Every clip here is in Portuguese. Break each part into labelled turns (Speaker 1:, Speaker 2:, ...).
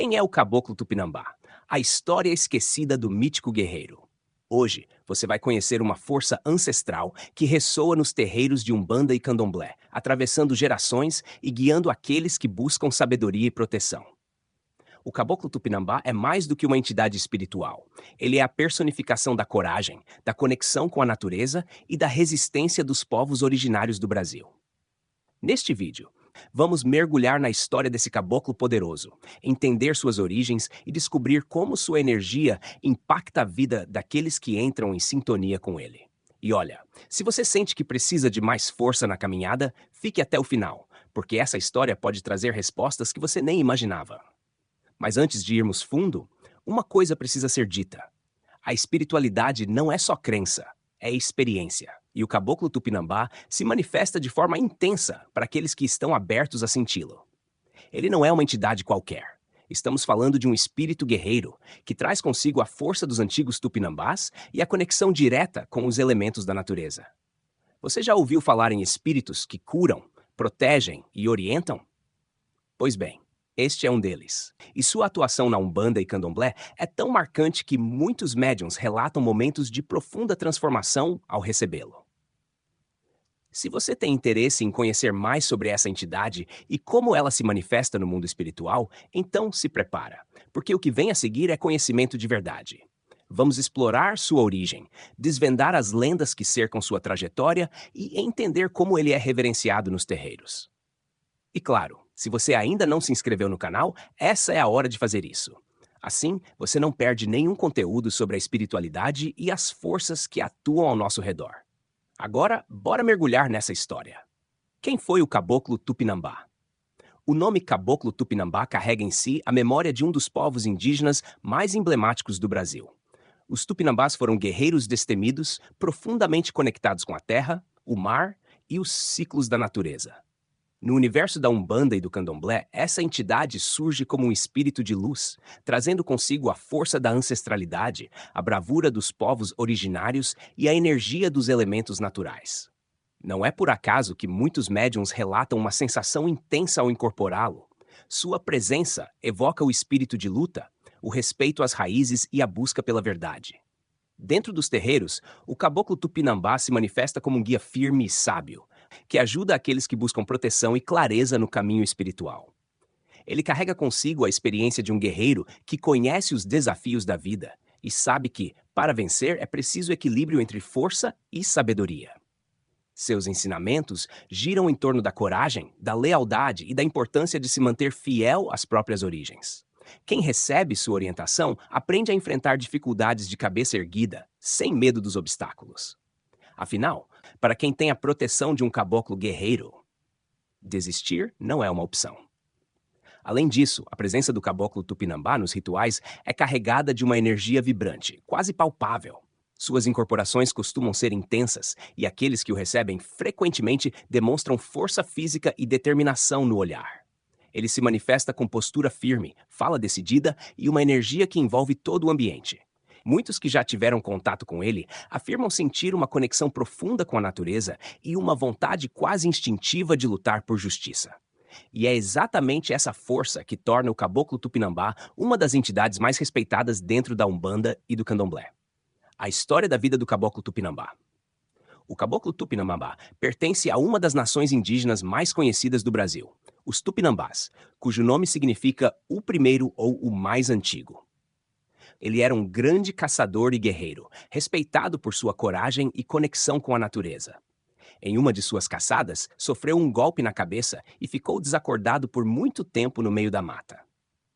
Speaker 1: Quem é o Caboclo Tupinambá? A história esquecida do mítico guerreiro. Hoje, você vai conhecer uma força ancestral que ressoa nos terreiros de Umbanda e Candomblé, atravessando gerações e guiando aqueles que buscam sabedoria e proteção. O Caboclo Tupinambá é mais do que uma entidade espiritual. Ele é a personificação da coragem, da conexão com a natureza e da resistência dos povos originários do Brasil. Neste vídeo, vamos mergulhar na história desse caboclo poderoso, entender suas origens e descobrir como sua energia impacta a vida daqueles que entram em sintonia com ele. E olha, se você sente que precisa de mais força na caminhada, fique até o final, porque essa história pode trazer respostas que você nem imaginava. Mas antes de irmos fundo, uma coisa precisa ser dita. A espiritualidade não é só crença, é experiência. E o Caboclo Tupinambá se manifesta de forma intensa para aqueles que estão abertos a senti-lo. Ele não é uma entidade qualquer. Estamos falando de um espírito guerreiro que traz consigo a força dos antigos Tupinambás e a conexão direta com os elementos da natureza. Você já ouviu falar em espíritos que curam, protegem e orientam? Pois bem, este é um deles. E sua atuação na Umbanda e Candomblé é tão marcante que muitos médiuns relatam momentos de profunda transformação ao recebê-lo. Se você tem interesse em conhecer mais sobre essa entidade e como ela se manifesta no mundo espiritual, então se prepara, porque o que vem a seguir é conhecimento de verdade. Vamos explorar sua origem, desvendar as lendas que cercam sua trajetória e entender como ele é reverenciado nos terreiros. E claro, se você ainda não se inscreveu no canal, essa é a hora de fazer isso. Assim, você não perde nenhum conteúdo sobre a espiritualidade e as forças que atuam ao nosso redor. Agora, bora mergulhar nessa história. Quem foi o Caboclo Tupinambá? O nome Caboclo Tupinambá carrega em si a memória de um dos povos indígenas mais emblemáticos do Brasil. Os Tupinambás foram guerreiros destemidos, profundamente conectados com a terra, o mar e os ciclos da natureza. No universo da Umbanda e do Candomblé, essa entidade surge como um espírito de luz, trazendo consigo a força da ancestralidade, a bravura dos povos originários e a energia dos elementos naturais. Não é por acaso que muitos médiuns relatam uma sensação intensa ao incorporá-lo. Sua presença evoca o espírito de luta, o respeito às raízes e a busca pela verdade. Dentro dos terreiros, o Caboclo Tupinambá se manifesta como um guia firme e sábio, que ajuda aqueles que buscam proteção e clareza no caminho espiritual. Ele carrega consigo a experiência de um guerreiro que conhece os desafios da vida e sabe que, para vencer, é preciso equilíbrio entre força e sabedoria. Seus ensinamentos giram em torno da coragem, da lealdade e da importância de se manter fiel às próprias origens. Quem recebe sua orientação aprende a enfrentar dificuldades de cabeça erguida, sem medo dos obstáculos. Afinal, para quem tem a proteção de um caboclo guerreiro, desistir não é uma opção. Além disso, a presença do Caboclo Tupinambá nos rituais é carregada de uma energia vibrante, quase palpável. Suas incorporações costumam ser intensas e aqueles que o recebem frequentemente demonstram força física e determinação no olhar. Ele se manifesta com postura firme, fala decidida e uma energia que envolve todo o ambiente. Muitos que já tiveram contato com ele afirmam sentir uma conexão profunda com a natureza e uma vontade quase instintiva de lutar por justiça. E é exatamente essa força que torna o Caboclo Tupinambá uma das entidades mais respeitadas dentro da Umbanda e do Candomblé. A história da vida do Caboclo Tupinambá. O Caboclo Tupinambá pertence a uma das nações indígenas mais conhecidas do Brasil, os Tupinambás, cujo nome significa o primeiro ou o mais antigo. Ele era um grande caçador e guerreiro, respeitado por sua coragem e conexão com a natureza. Em uma de suas caçadas, sofreu um golpe na cabeça e ficou desacordado por muito tempo no meio da mata.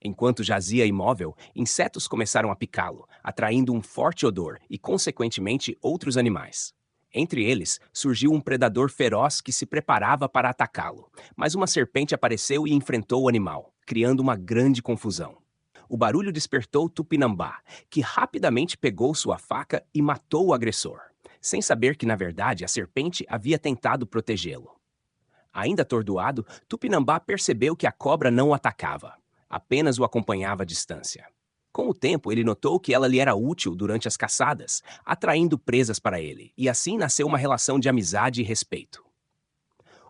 Speaker 1: Enquanto jazia imóvel, insetos começaram a picá-lo, atraindo um forte odor e, consequentemente, outros animais. Entre eles, surgiu um predador feroz que se preparava para atacá-lo, mas uma serpente apareceu e enfrentou o animal, criando uma grande confusão. O barulho despertou Tupinambá, que rapidamente pegou sua faca e matou o agressor, sem saber que, na verdade, a serpente havia tentado protegê-lo. Ainda atordoado, Tupinambá percebeu que a cobra não o atacava, apenas o acompanhava à distância. Com o tempo, ele notou que ela lhe era útil durante as caçadas, atraindo presas para ele, e assim nasceu uma relação de amizade e respeito.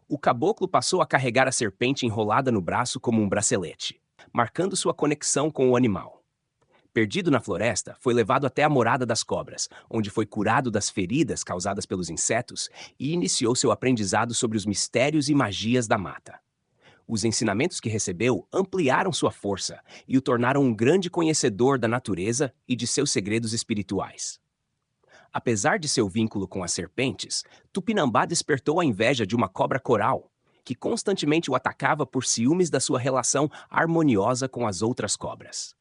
Speaker 1: O caboclo passou a carregar a serpente enrolada no braço como um bracelete. marcando sua conexão com o animal. Perdido na floresta, foi levado até a morada das cobras, onde foi curado das feridas causadas pelos insetos e iniciou seu aprendizado sobre os mistérios e magias da mata. Os ensinamentos que recebeu ampliaram sua força e o tornaram um grande conhecedor da natureza e de seus segredos espirituais. Apesar de seu vínculo com as serpentes, Tupinambá despertou a inveja de uma cobra coral, que constantemente o atacava por ciúmes da sua relação harmoniosa com as outras cobras.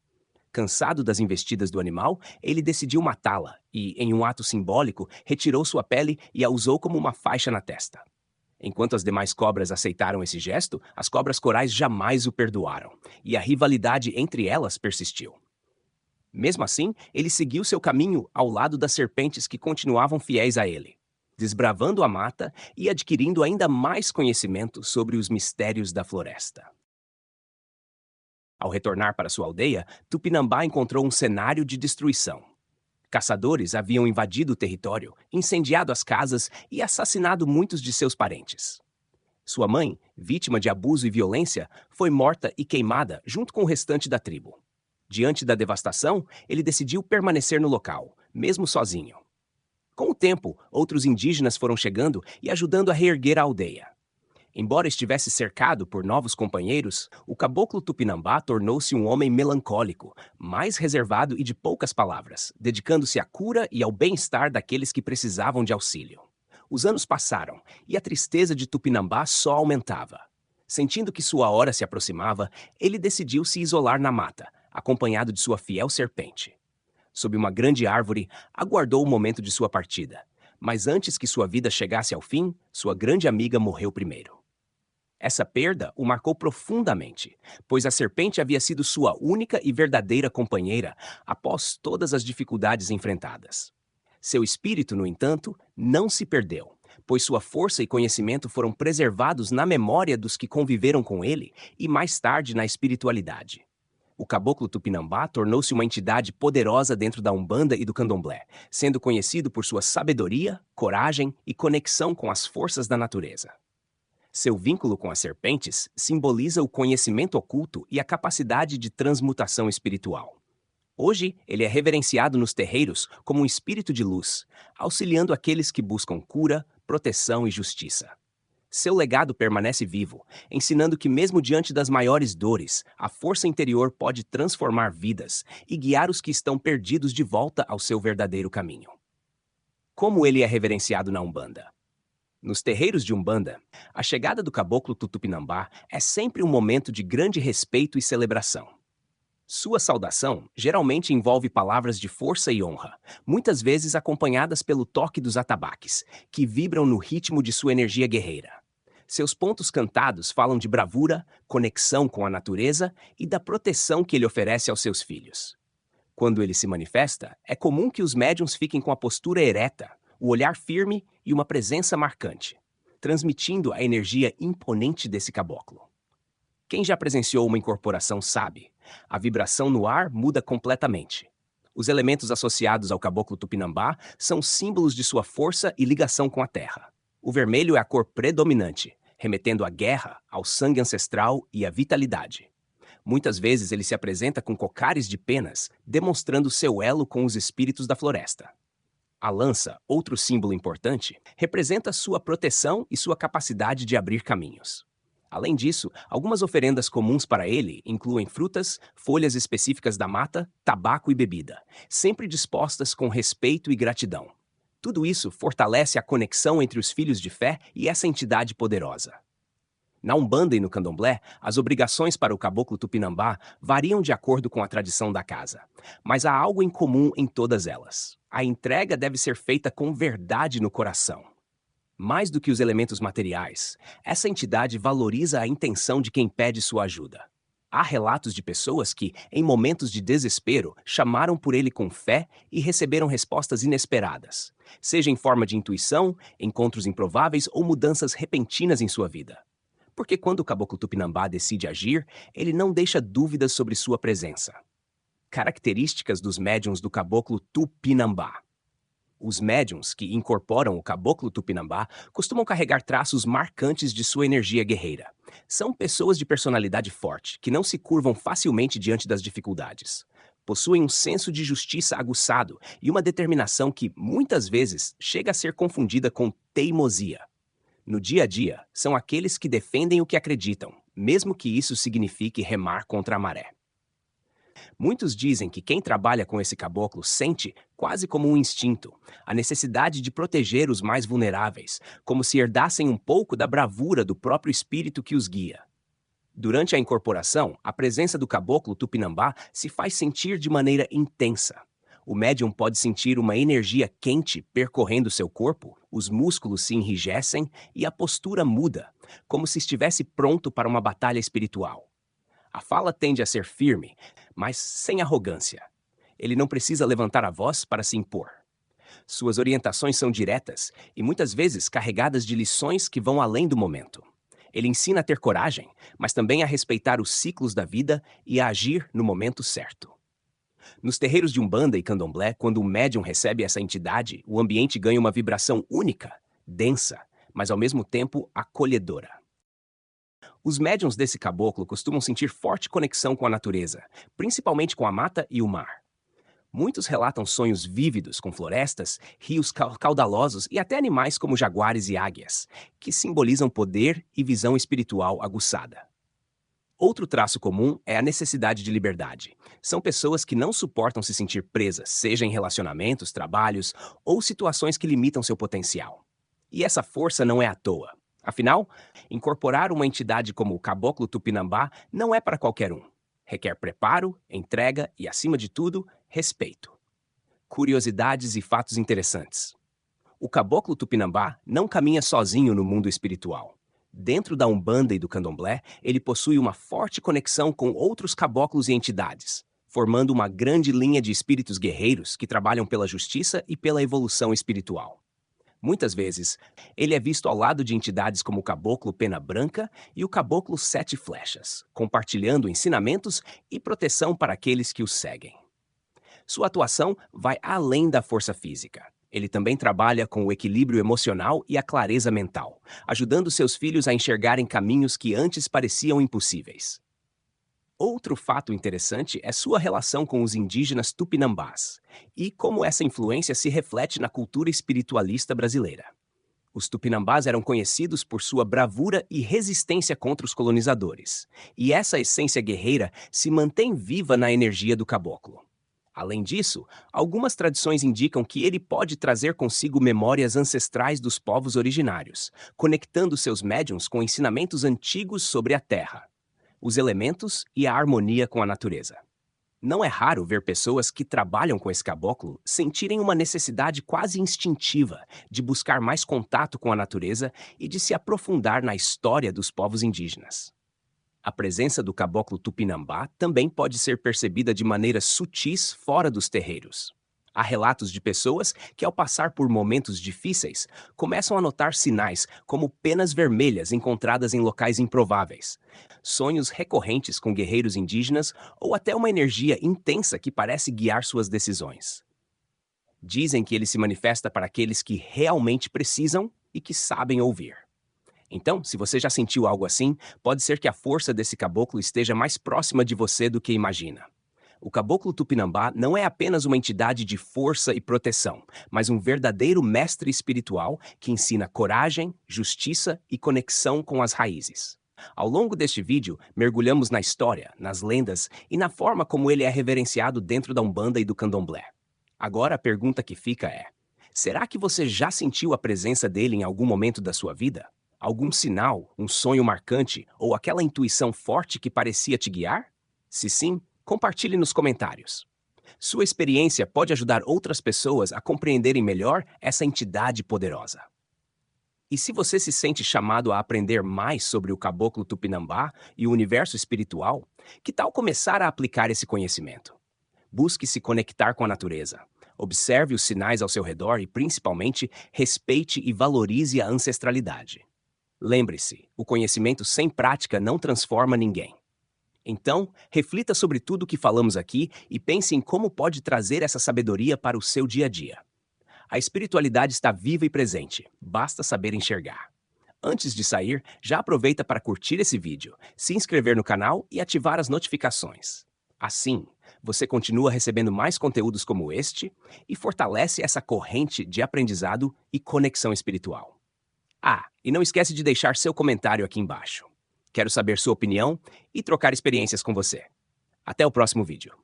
Speaker 1: Cansado das investidas do animal, ele decidiu matá-la e, em um ato simbólico, retirou sua pele e a usou como uma faixa na testa. Enquanto as demais cobras aceitaram esse gesto, as cobras corais jamais o perdoaram, e a rivalidade entre elas persistiu. Mesmo assim, ele seguiu seu caminho ao lado das serpentes que continuavam fiéis a ele, desbravando a mata e adquirindo ainda mais conhecimento sobre os mistérios da floresta. Ao retornar para sua aldeia, Tupinambá encontrou um cenário de destruição. Caçadores haviam invadido o território, incendiado as casas e assassinado muitos de seus parentes. Sua mãe, vítima de abuso e violência, foi morta e queimada junto com o restante da tribo. Diante da devastação, ele decidiu permanecer no local, mesmo sozinho. Com o tempo, outros indígenas foram chegando e ajudando a reerguer a aldeia. Embora estivesse cercado por novos companheiros, o caboclo Tupinambá tornou-se um homem melancólico, mais reservado e de poucas palavras, dedicando-se à cura e ao bem-estar daqueles que precisavam de auxílio. Os anos passaram e a tristeza de Tupinambá só aumentava. Sentindo que sua hora se aproximava, ele decidiu se isolar na mata, acompanhado de sua fiel serpente. Sob uma grande árvore, aguardou o momento de sua partida, mas antes que sua vida chegasse ao fim, sua grande amiga morreu primeiro. Essa perda o marcou profundamente, pois a serpente havia sido sua única e verdadeira companheira após todas as dificuldades enfrentadas. Seu espírito, no entanto, não se perdeu, pois sua força e conhecimento foram preservados na memória dos que conviveram com ele e mais tarde na espiritualidade. O caboclo Tupinambá tornou-se uma entidade poderosa dentro da Umbanda e do Candomblé, sendo conhecido por sua sabedoria, coragem e conexão com as forças da natureza. Seu vínculo com as serpentes simboliza o conhecimento oculto e a capacidade de transmutação espiritual. Hoje, ele é reverenciado nos terreiros como um espírito de luz, auxiliando aqueles que buscam cura, proteção e justiça. Seu legado permanece vivo, ensinando que mesmo diante das maiores dores, a força interior pode transformar vidas e guiar os que estão perdidos de volta ao seu verdadeiro caminho. Como ele é reverenciado na Umbanda? Nos terreiros de Umbanda, a chegada do caboclo Tupinambá é sempre um momento de grande respeito e celebração. Sua saudação geralmente envolve palavras de força e honra, muitas vezes acompanhadas pelo toque dos atabaques, que vibram no ritmo de sua energia guerreira. Seus pontos cantados falam de bravura, conexão com a natureza e da proteção que ele oferece aos seus filhos. Quando ele se manifesta, é comum que os médiuns fiquem com a postura ereta, o olhar firme e uma presença marcante, transmitindo a energia imponente desse caboclo. Quem já presenciou uma incorporação sabe, a vibração no ar muda completamente. Os elementos associados ao caboclo Tupinambá são símbolos de sua força e ligação com a terra. O vermelho é a cor predominante, remetendo à guerra, ao sangue ancestral e à vitalidade. Muitas vezes ele se apresenta com cocares de penas, demonstrando seu elo com os espíritos da floresta. A lança, outro símbolo importante, representa sua proteção e sua capacidade de abrir caminhos. Além disso, algumas oferendas comuns para ele incluem frutas, folhas específicas da mata, tabaco e bebida, sempre dispostas com respeito e gratidão. Tudo isso fortalece a conexão entre os filhos de fé e essa entidade poderosa. Na Umbanda e no Candomblé, as obrigações para o caboclo Tupinambá variam de acordo com a tradição da casa, mas há algo em comum em todas elas. A entrega deve ser feita com verdade no coração. Mais do que os elementos materiais, essa entidade valoriza a intenção de quem pede sua ajuda. Há relatos de pessoas que, em momentos de desespero, chamaram por ele com fé e receberam respostas inesperadas, seja em forma de intuição, encontros improváveis ou mudanças repentinas em sua vida. Porque quando o caboclo Tupinambá decide agir, ele não deixa dúvidas sobre sua presença. Características dos médiuns do caboclo Tupinambá. Os médiuns que incorporam o caboclo tupinambá costumam carregar traços marcantes de sua energia guerreira. São pessoas de personalidade forte, que não se curvam facilmente diante das dificuldades. Possuem um senso de justiça aguçado e uma determinação que, muitas vezes, chega a ser confundida com teimosia. No dia a dia, são aqueles que defendem o que acreditam, mesmo que isso signifique remar contra a maré. Muitos dizem que quem trabalha com esse caboclo sente, quase como um instinto, a necessidade de proteger os mais vulneráveis, como se herdassem um pouco da bravura do próprio espírito que os guia. Durante a incorporação, a presença do caboclo tupinambá se faz sentir de maneira intensa. O médium pode sentir uma energia quente percorrendo seu corpo, os músculos se enrijecem e a postura muda, como se estivesse pronto para uma batalha espiritual. A fala tende a ser firme, mas sem arrogância. Ele não precisa levantar a voz para se impor. Suas orientações são diretas e muitas vezes carregadas de lições que vão além do momento. Ele ensina a ter coragem, mas também a respeitar os ciclos da vida e a agir no momento certo. Nos terreiros de Umbanda e Candomblé, quando o médium recebe essa entidade, o ambiente ganha uma vibração única, densa, mas ao mesmo tempo acolhedora. Os médiuns desse caboclo costumam sentir forte conexão com a natureza, principalmente com a mata e o mar. Muitos relatam sonhos vívidos com florestas, rios caudalosos e até animais como jaguares e águias, que simbolizam poder e visão espiritual aguçada. Outro traço comum é a necessidade de liberdade. São pessoas que não suportam se sentir presas, seja em relacionamentos, trabalhos ou situações que limitam seu potencial. E essa força não é à toa. Afinal, incorporar uma entidade como o caboclo tupinambá não é para qualquer um. Requer preparo, entrega e, acima de tudo, respeito. Curiosidades e fatos interessantes. O caboclo tupinambá não caminha sozinho no mundo espiritual. Dentro da Umbanda e do Candomblé, ele possui uma forte conexão com outros caboclos e entidades, formando uma grande linha de espíritos guerreiros que trabalham pela justiça e pela evolução espiritual. Muitas vezes, ele é visto ao lado de entidades como o caboclo Pena Branca e o caboclo Sete Flechas, compartilhando ensinamentos e proteção para aqueles que os seguem. Sua atuação vai além da força física. Ele também trabalha com o equilíbrio emocional e a clareza mental, ajudando seus filhos a enxergarem caminhos que antes pareciam impossíveis. Outro fato interessante é sua relação com os indígenas tupinambás e como essa influência se reflete na cultura espiritualista brasileira. Os tupinambás eram conhecidos por sua bravura e resistência contra os colonizadores, e essa essência guerreira se mantém viva na energia do caboclo. Além disso, algumas tradições indicam que ele pode trazer consigo memórias ancestrais dos povos originários, conectando seus médiuns com ensinamentos antigos sobre a terra, os elementos e a harmonia com a natureza. Não é raro ver pessoas que trabalham com esse caboclo sentirem uma necessidade quase instintiva de buscar mais contato com a natureza e de se aprofundar na história dos povos indígenas. A presença do caboclo tupinambá também pode ser percebida de maneiras sutis fora dos terreiros. Há relatos de pessoas que, ao passar por momentos difíceis, começam a notar sinais como penas vermelhas encontradas em locais improváveis, sonhos recorrentes com guerreiros indígenas ou até uma energia intensa que parece guiar suas decisões. Dizem que ele se manifesta para aqueles que realmente precisam e que sabem ouvir. Então, se você já sentiu algo assim, pode ser que a força desse caboclo esteja mais próxima de você do que imagina. O caboclo tupinambá não é apenas uma entidade de força e proteção, mas um verdadeiro mestre espiritual que ensina coragem, justiça e conexão com as raízes. Ao longo deste vídeo, mergulhamos na história, nas lendas e na forma como ele é reverenciado dentro da Umbanda e do Candomblé. Agora a pergunta que fica é: será que você já sentiu a presença dele em algum momento da sua vida? Algum sinal, um sonho marcante ou aquela intuição forte que parecia te guiar? Se sim, compartilhe nos comentários. Sua experiência pode ajudar outras pessoas a compreenderem melhor essa entidade poderosa. E se você se sente chamado a aprender mais sobre o caboclo tupinambá e o universo espiritual, que tal começar a aplicar esse conhecimento? Busque se conectar com a natureza. Observe os sinais ao seu redor e, principalmente, respeite e valorize a ancestralidade. Lembre-se, o conhecimento sem prática não transforma ninguém. Então, reflita sobre tudo o que falamos aqui e pense em como pode trazer essa sabedoria para o seu dia a dia. A espiritualidade está viva e presente, basta saber enxergar. Antes de sair, já aproveita para curtir esse vídeo, se inscrever no canal e ativar as notificações. Assim, você continua recebendo mais conteúdos como este e fortalece essa corrente de aprendizado e conexão espiritual. Ah, e não esquece de deixar seu comentário aqui embaixo. Quero saber sua opinião e trocar experiências com você. Até o próximo vídeo.